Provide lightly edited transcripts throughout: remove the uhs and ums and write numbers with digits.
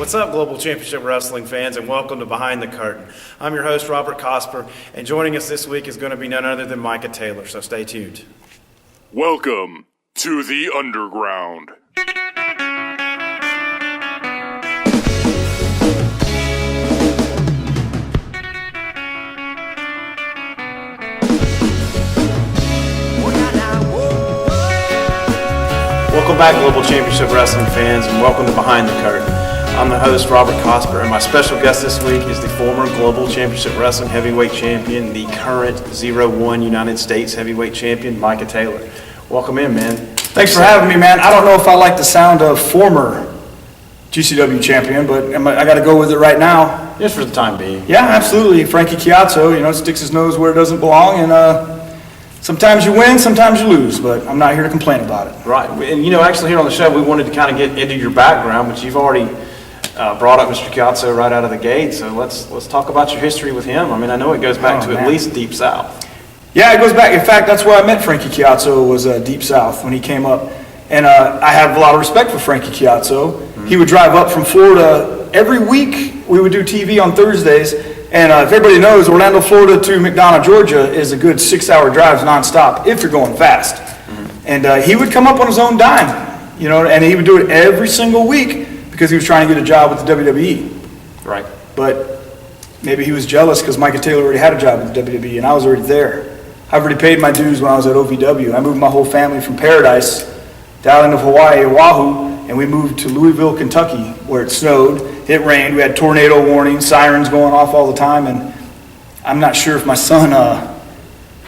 What's up, Global Championship Wrestling fans, and welcome to Behind the Curtain. I'm your host, Robert Cosper, and joining us this week is going to be none other than Micah Taylor, so stay tuned. Welcome to the Underground. Welcome back, Global Championship Wrestling fans, and welcome to Behind the Curtain. I'm the host, Robert Cosper, and my special guest this week is the former Global Championship Wrestling Heavyweight Champion, the current 0-1 United States Heavyweight Champion, Micah Taylor. Welcome in, man. Thanks for having me, man. I don't know if I like the sound of former GCW champion, but I got to go with it right now. Just for the time being. Yeah, absolutely. Frankie Chiatzo, sticks his nose where it doesn't belong, and sometimes you win, sometimes you lose, but I'm not here to complain about it. Right, and actually here on the show, we wanted to kind of get into your background, but you've already brought up Mr. Chiatzo right out of the gate, so let's talk about your history with him. I mean, I know it goes back to at least Deep South. Yeah, it goes back. In fact, that's where I met Frankie Chiatzo, was Deep South when he came up. And I have a lot of respect for Frankie Chiatzo. Mm-hmm. He would drive up from Florida every week. We would do TV on Thursdays. And if everybody knows, Orlando, Florida to McDonough, Georgia is a good 6-hour drive nonstop if you're going fast. Mm-hmm. And he would come up on his own dime, and he would do it every single week because he was trying to get a job with the WWE. Right. But maybe he was jealous because Micah Taylor already had a job with the WWE and I was already there. I've already paid my dues when I was at OVW. I moved my whole family from Paradise, the island of Hawaii, Oahu, and we moved to Louisville, Kentucky, where it snowed, it rained, we had tornado warnings, sirens going off all the time, and I'm not sure if my son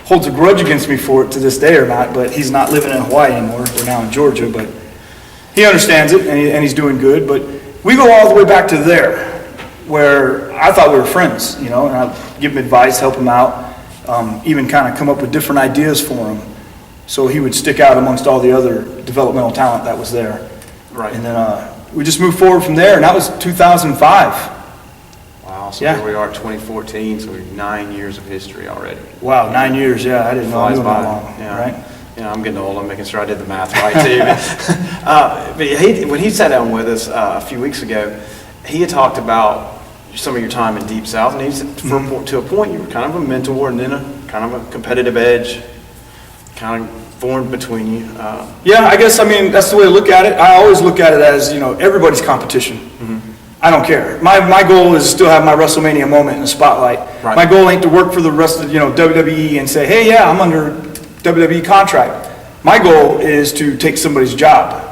holds a grudge against me for it to this day or not, but he's not living in Hawaii anymore. We're now in Georgia, but he understands it, and he's doing good. But we go all the way back to there, where I thought we were friends, and I'd give him advice, help him out, even kind of come up with different ideas for him, so he would stick out amongst all the other developmental talent that was there. Right. And then we just moved forward from there, and that was 2005. Wow, so here we are at 2014, so we're 9 years of history already. Wow, 9 years, yeah, I didn't know I knew that long, right? Yeah, I'm getting old, I'm making sure I did the math right too. But when he sat down with us a few weeks ago, he had talked about some of your time in Deep South, and he said to a point you were kind of a mentor and then kind of a competitive edge kind of formed between you. Yeah, I guess, that's the way to look at it. I always look at it as, everybody's competition. Mm-hmm. I don't care. My goal is to still have my WrestleMania moment in the spotlight. Right. My goal ain't to work for the rest of, WWE and say, hey, yeah, I'm under WWE contract. My goal is to take somebody's job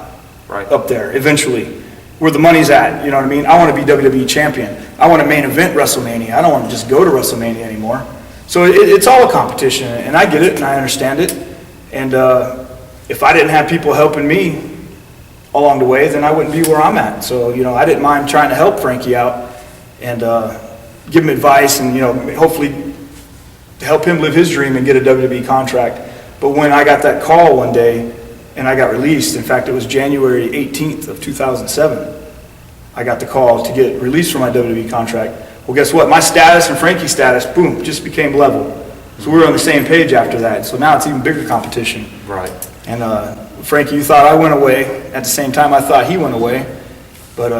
up there eventually, where the money's at, you know what I mean? I want to be WWE champion. I want to main event WrestleMania. I don't want to just go to WrestleMania anymore. So it's all a competition, and I get it, and I understand it. And if I didn't have people helping me along the way, then I wouldn't be where I'm at. So, I didn't mind trying to help Frankie out and give him advice and, hopefully help him live his dream and get a WWE contract. But when I got that call one day and I got released, in fact, it was January 18th of 2007, I got the call to get released from my WWE contract. Well, guess what? My status and Frankie's status, boom, just became level. So we were on the same page after that. So now it's even bigger competition. Right. And Frankie, you thought I went away. At the same time, I thought he went away. But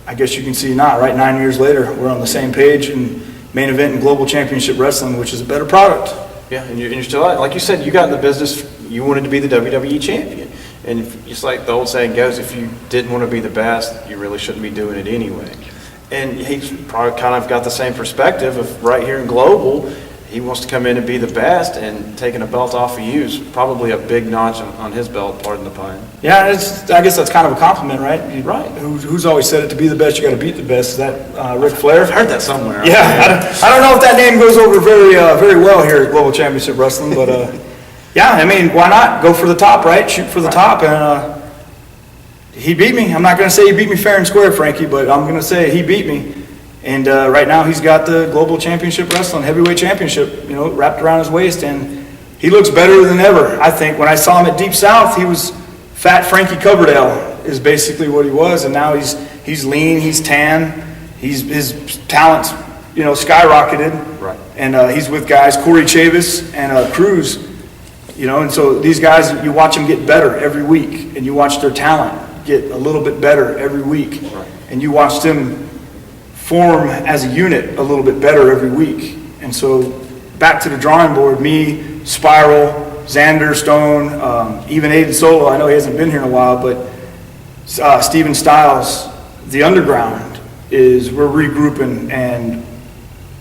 I guess you can see now, right? 9 years later, we're on the same page in main event and Global Championship Wrestling, which is a better product. Yeah, and you're still, like you said, you got in the business, you wanted to be the WWE champion. And just like the old saying goes, if you didn't want to be the best, you really shouldn't be doing it anyway. And he's probably kind of got the same perspective of right here in Global. He wants to come in and be the best, and taking a belt off of you is probably a big notch on his belt, pardon the pun. Yeah, I guess that's kind of a compliment, right? Right. Who's always said it, to be the best, you got to beat the best? Is that Ric Flair? I've heard that somewhere. Yeah, I don't know if that name goes over very well here at Global Championship Wrestling, but yeah, why not? Go for the top, right? Shoot for the top, and he beat me. I'm not going to say he beat me fair and square, Frankie, but I'm going to say he beat me. And right now he's got the Global Championship Wrestling Heavyweight Championship, wrapped around his waist, and he looks better than ever. I think when I saw him at Deep South, he was fat Frankie Coverdale is basically what he was, and now he's lean, he's tan, his talent's skyrocketed. Right. And he's with guys Corey Chavis and Cruz, and so these guys, you watch them get better every week, and you watch their talent get a little bit better every week. Right. And you watch them form as a unit a little bit better every week. And so back to the drawing board, me, Spiral, Xander, Stone, even Aiden Solo, I know he hasn't been here in a while, but Steven Stiles, the underground, we're regrouping and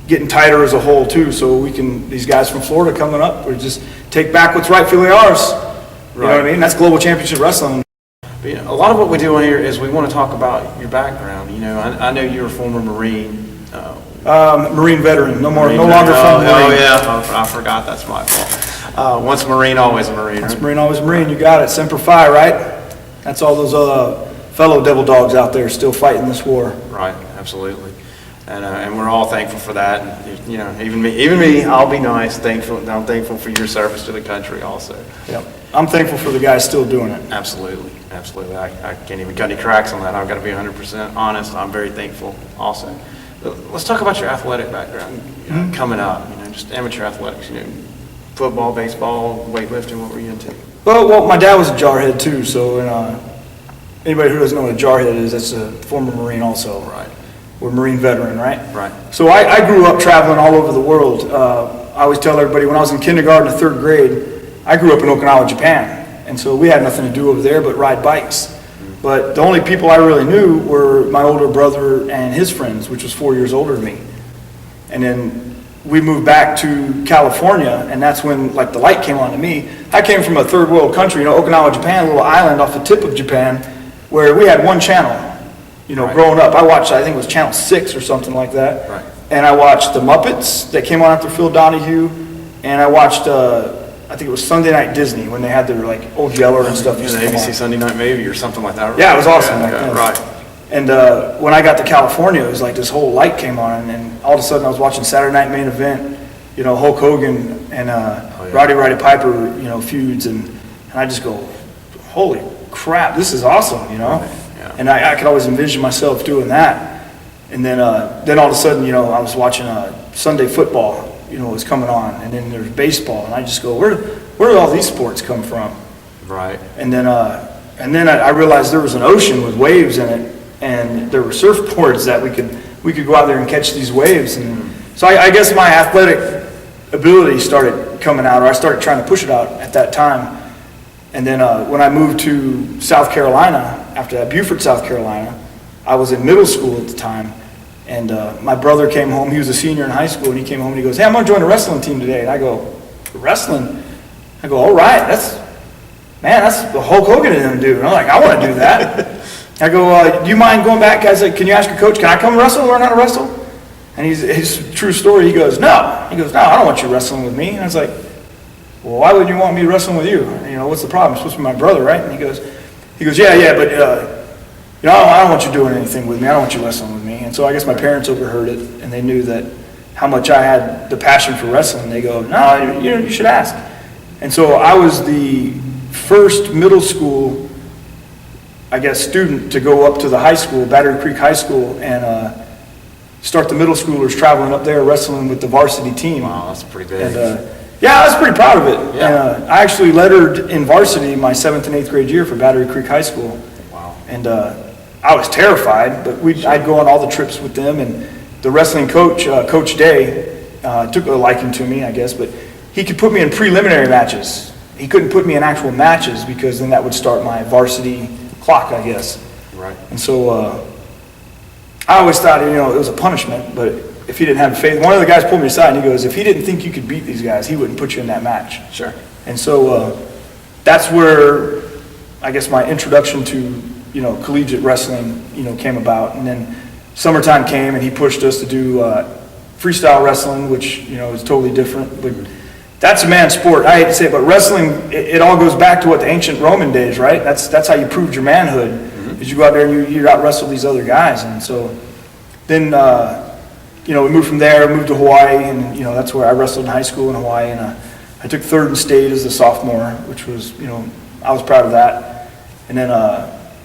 getting tighter as a whole too, so these guys from Florida coming up, we just take back what's rightfully ours. You know what I mean? That's Global Championship Wrestling. But, a lot of what we do on here is we want to talk about your background. I know you're a former Marine. Marine veteran, no longer from Marine. Oh yeah, I forgot, that's my fault. Once Marine, always a Marine. Once Marine, always Marine, you got it. Semper Fi, right? That's all those fellow devil dogs out there still fighting this war. Right, absolutely. And we're all thankful for that. And, even me, I'll be nice. I'm thankful for your service to the country also. Yep. I'm thankful for the guys still doing it. Absolutely. I can't even cut any cracks on that. I've got to be 100% honest. I'm very thankful also. Let's talk about your athletic background coming up. Just amateur athletics. Football, baseball, weightlifting. What were you into? Well, my dad was a jarhead too. So anybody who doesn't know what a jarhead is, that's a former Marine also. Right. We're Marine veteran, right? Right. So I grew up traveling all over the world. I always tell everybody when I was in kindergarten or third grade, I grew up in Okinawa, Japan. And so we had nothing to do over there but ride bikes. But the only people I really knew were my older brother and his friends, which was 4 years older than me. And then we moved back to California, and that's when the light came on to me. I came from a third world country, Okinawa, Japan, a little island off the tip of Japan, where we had one channel. Right. Growing up, I watched, I think it was Channel 6 or something like that. Right. And I watched The Muppets that came on after Phil Donahue. And I watched, I think it was Sunday Night Disney when they had their Old Yeller and stuff. The ABC Sunday Night Maybe or something like that. Right? Yeah, it was awesome back then. Right. And when I got to California, it was this whole light came on. And all of a sudden I was watching Saturday Night Main Event, Hulk Hogan and Roddy Piper, feuds. And I just go, holy crap, this is awesome, Right. And I could always envision myself doing that. And then all of a sudden, I was watching Sunday football, was coming on. And then there's baseball. And I just go, where do all these sports come from? Right. And then I realized there was an ocean with waves in it. And there were surfboards that we could go out there and catch these waves. And so I guess my athletic ability started coming out, or I started trying to push it out at that time. And then when I moved to South Carolina, after that, Beaufort, South Carolina, I was in middle school at the time, and my brother came home. He was a senior in high school, and he came home and he goes, "Hey, I'm going to join the wrestling team today." And I go, "Wrestling?" I go, "All right, that's the Hulk Hogan and them do." And I'm like, "I want to do that." I go, "Do you mind going back?" Guys, like, "Can you ask your coach, can I come wrestle, learn how to wrestle?" And his true story, he goes, "No." He goes, "No, I don't want you wrestling with me." And I was like, "Well, why would you want me wrestling with you? What's the problem? You're supposed to be my brother, right?" And he goes, "Yeah, but I don't want you doing anything with me. I don't want you wrestling with me." And so I guess my parents overheard it, and they knew that how much I had the passion for wrestling. They go, "No, you should ask." And so I was the first middle school, I guess, student to go up to the high school, Battery Creek High School, and start the middle schoolers traveling up there wrestling with the varsity team. Wow, that's pretty big. And yeah, I was pretty proud of it. Yeah. And I actually lettered in varsity my 7th and 8th grade year for Battery Creek High School. Wow. And I was terrified, but I'd go on all the trips with them. And the wrestling coach, Coach Day, took a liking to me, I guess, but he could put me in preliminary matches. He couldn't put me in actual matches because then that would start my varsity clock, I guess. Right. And so I always thought, it was a punishment, but if he didn't have faith, one of the guys pulled me aside and he goes, "If he didn't think you could beat these guys, he wouldn't put you in that match." Sure. And so that's where I guess my introduction to collegiate wrestling came about. And then summertime came and he pushed us to do freestyle wrestling, which is totally different. But that's a man's sport. I hate to say it, but wrestling, it all goes back to what the ancient Roman days, right? That's how you proved your manhood, is you go out there and you out wrestle these other guys. And so then we moved from there, moved to Hawaii, and that's where I wrestled in high school in Hawaii. And I took third in state as a sophomore, which was I was proud of that. And then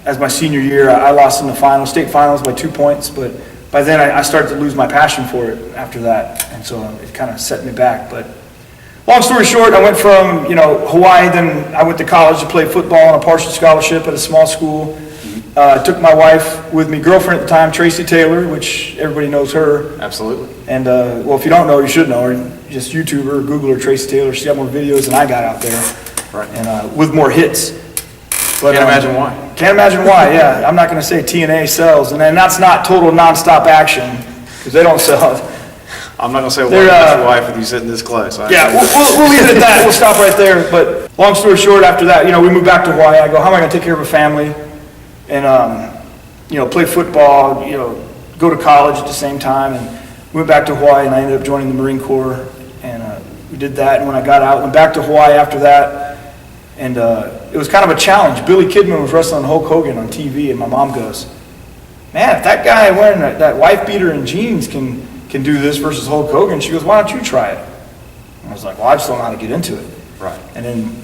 as my senior year, I lost in the state finals by 2 points. But by then I started to lose my passion for it after that, and so it kind of set me back. But long story short, I went from Hawaii, then I went to college to play football on a partial scholarship at a small school. Took my wife with me, girlfriend at the time, Tracy Taylor, which everybody knows her. Absolutely. And, well, if you don't know her, you should know her. Just YouTube her, Google her, Tracy Taylor. She's got more videos than I got out there. Right. And with more hits. But, Can't imagine why. Can't imagine why, yeah. I'm not going to say TNA sells. And then that's not total nonstop action, because they don't sell. I'm not going to say a word about your wife with you sitting this close. Yeah, we'll leave it at that. We'll stop right there. But long story short, after that, we moved back to Hawaii. I go, how am I going to take care of a family? And, play football, go to college at the same time. And went back to Hawaii, and I ended up joining the Marine Corps. And we did that. And when I got out, went back to Hawaii after that. And it was kind of a challenge. Billy Kidman was wrestling Hulk Hogan on TV, and my mom goes, man, if that guy wearing that wife beater and jeans can do this versus Hulk Hogan, she goes, why don't you try it? And I was like, well, I just don't know how to get into it. Right. And then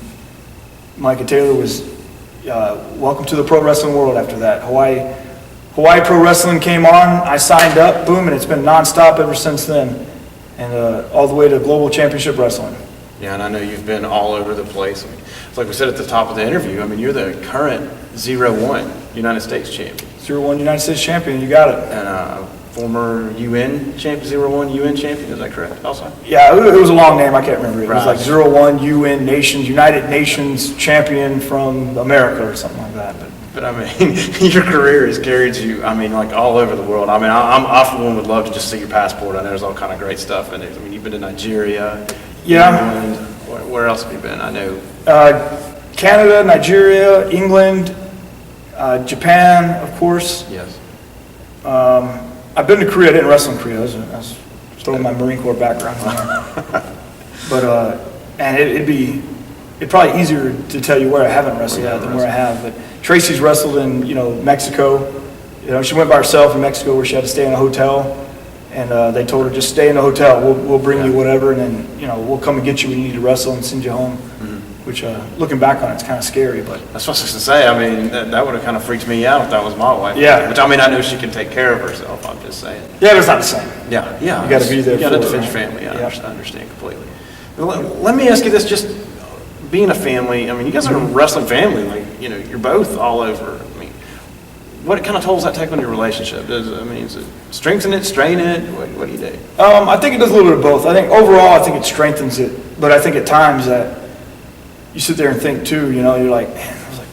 Micah Taylor was, welcome to the pro wrestling world after that. Hawaii Pro Wrestling came on, I signed up, boom, and it's been nonstop ever since then. And all the way to Global Championship Wrestling. Yeah, and I know you've been all over the place. I mean, it's like we said at the top of the interview, you're the current 0-1 United States champion. 0-1 United States champion, you got it. And former UN champion, 0-1 UN champion, is that correct also? Yeah, it was a long name, I can't remember. It was Right. like 0-1 UN Nations, United Nations champion from America or something like that. But I mean, your career has carried you, like all over the world. I mean, I for one would love to just see your passport. I know there's all kind of great stuff in it. I mean, you've been to Nigeria. Yeah. England. Where else have you been? I know. Canada, Nigeria, England, Japan, of course. Yes. I've been to Korea. I didn't wrestle in Korea. I was throwing my Marine Corps background on there. But, and it'd probably easier to tell you where I haven't wrestled at than where I have. But Tracy's wrestled in, Mexico. She went by herself in Mexico where she had to stay in a hotel. And they told her, just stay in the hotel. We'll bring you whatever, and then, we'll come and get you when you need to wrestle and send you home. Mm-hmm. Which, looking back on it, it's kind of scary, but. That's what I was going to say. I mean, that would have kind of freaked me out if that was my wife. Yeah. Which, I know she can take care of herself. I'm just saying. Yeah, but it's not the same. Yeah. You got to be there. You got to for defend it, your right? family. Yeah. I understand completely. Let me ask you this: just being a family. You guys are a wrestling family. You're both all over. What kind of toll does that take on your relationship? Does it strengthen it, strain it? What do you do? I think it does a little bit of both. I think overall, I think it strengthens it. But I think at times that you sit there and think too, you're like, man,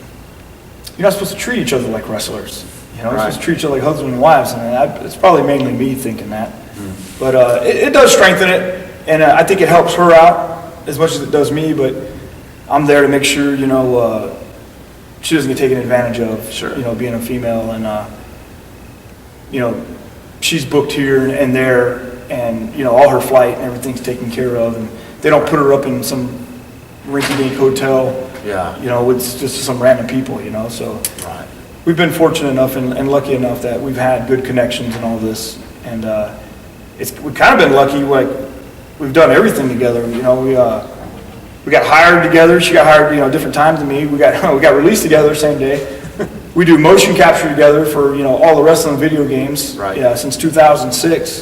you're not supposed to treat each other like wrestlers. You're supposed to treat each other like husband and wives. It's probably mainly me thinking that. Mm-hmm. But it does strengthen it. And I think it helps her out as much as it does me. But I'm there to make sure, she doesn't get taken advantage of, sure. Being a female, and she's booked here and there, and all her flight and everything's taken care of, and they don't put her up in some rinky-dink hotel, with just some random people, So right. We've been fortunate enough and lucky enough that we've had good connections and all this, and we've kind of been lucky. Like we've done everything together. We got hired together. She got hired, different times than me. We got released together same day. We do motion capture together for, all the wrestling video games. Right. Yeah, since 2006.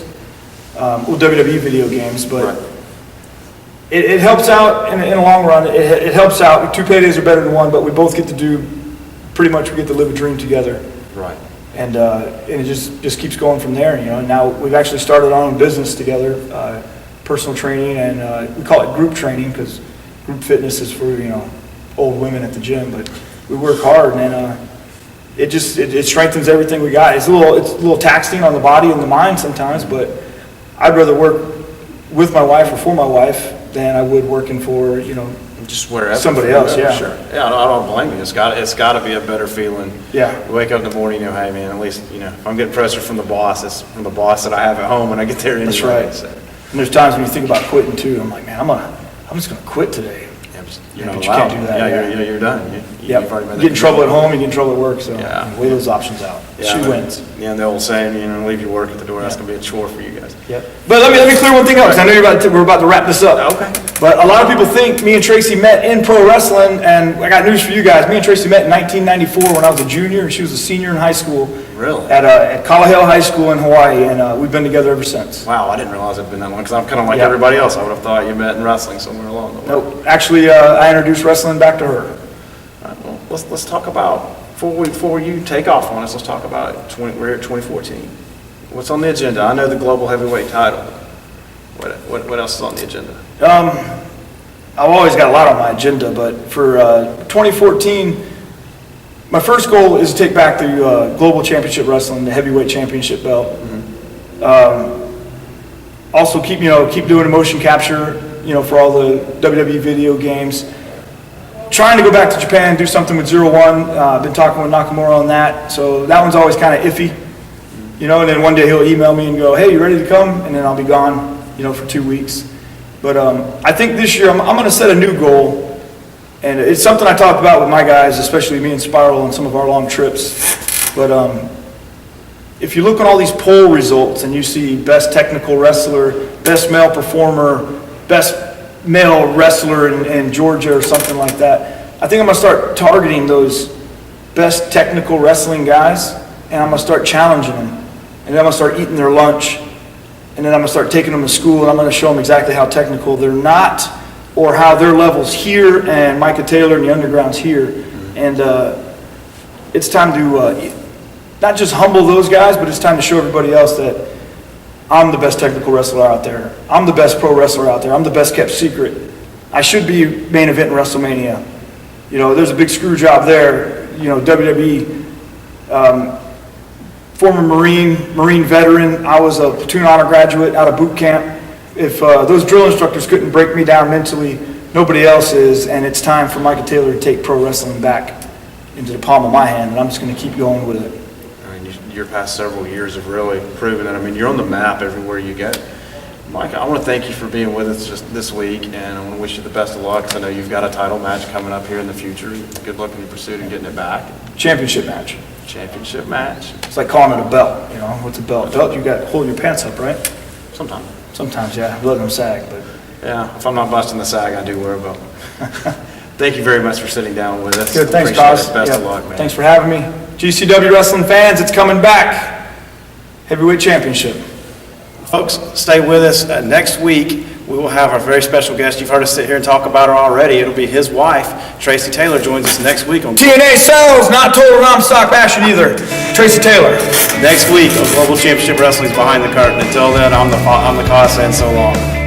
WWE video games, but right. it helps out in the long run. It helps out. 2 paydays are better than one, but we both get to do, pretty much we get to live a dream together. Right. And it just keeps going from there. Now we've actually started our own business together, personal training, and we call it group training because group fitness is for, old women at the gym, but we work hard, and it strengthens everything we got. It's a little taxing on the body and the mind sometimes, but I'd rather work with my wife or for my wife than I would working for, just wherever somebody else. Yeah, sure. Yeah, I don't blame you. It's got to be a better feeling. Yeah. You wake up in the morning, hey man, at least if I'm getting pressure from the boss, it's from the boss that I have at home when I get there anyway. That's right. So. And there's times when you think about quitting too. I'm like, man, I'm just gonna quit today. You're but not you allowed. can't do that. You're done. Yep. You've already made You get in trouble at home, you get in trouble at work, so weigh those options out. Yeah, She wins. Yeah, and the old saying, leave your work at the door. That's gonna be a chore for you guys. Yep. But let me clear one thing up, because I know we're about to wrap this up. Okay. But a lot of people think me and Tracy met in pro wrestling, and I got news for you guys. Me and Tracy met in 1994 when I was a junior, and she was a senior in high school. Really? At Kalaheo High School in Hawaii, and we've been together ever since. Wow, I didn't realize it'd been that long, because I'm kind of like everybody else. I would have thought you met in wrestling somewhere along the way. Nope. Actually, I introduced wrestling back to her. All right, well, let's talk about before you take off on us, let's talk about it. We're here at 2014. What's on the agenda? I know the global heavyweight title. What else is on the agenda? I've always got a lot on my agenda, but for 2014, my first goal is to take back the Global Championship Wrestling, the heavyweight championship belt. Also keep doing motion capture, for all the WWE video games. Trying to go back to Japan and do something with 01. Been talking with Nakamura on that, so that one's always kind of iffy. And then one day he'll email me and go, "Hey, you ready to come?" And then I'll be gone, for 2 weeks. But I think this year I'm going to set a new goal, and it's something I talked about with my guys, especially me and Spiral on some of our long trips. But if you look at all these poll results and you see best technical wrestler, best male performer, best male wrestler in Georgia or something like that, I think I'm going to start targeting those best technical wrestling guys, and I'm going to start challenging them. And then I'm going to start eating their lunch. And then I'm going to start taking them to school, and I'm going to show them exactly how technical they're not, or how their level's here, and Micah Taylor and the Underground's here. And it's time to not just humble those guys, but it's time to show everybody else that I'm the best technical wrestler out there. I'm the best pro wrestler out there. I'm the best kept secret. I should be main event in WrestleMania. There's a big screw job there. WWE, former Marine veteran. I was a platoon honor graduate out of boot camp. If those drill instructors couldn't break me down mentally, nobody else is, and it's time for Micah Taylor to take pro wrestling back into the palm of my hand, and I'm just going to keep going with it. Your past several years have really proven that. You're on the map everywhere you go. Micah, I want to thank you for being with us just this week, and I want to wish you the best of luck, because I know you've got a title match coming up here in the future. Good luck in your pursuit and getting it back. Championship match. Championship match. It's like calling it a belt. What's a belt? Belt, you got to hold your pants up, right? Sometimes. Sometimes, yeah. Let them sag, but. Yeah, if I'm not busting the sag, I do wear a belt. Thank you very much for sitting down with us. Good, thanks, Appreciate Cosz. it. Best of luck, man. Thanks for having me. GCW wrestling fans, it's coming back. Heavyweight Championship. Folks, stay with us. Next week, we will have our very special guest. You've heard us sit here and talk about her already. It'll be his wife, Tracy Taylor, joins us next week on TNA sells, not total Ramstock bashing either. Tracy Taylor. Next week on Global Championship Wrestling's Behind the Curtain. Until then, I'm the Cosz, and so long.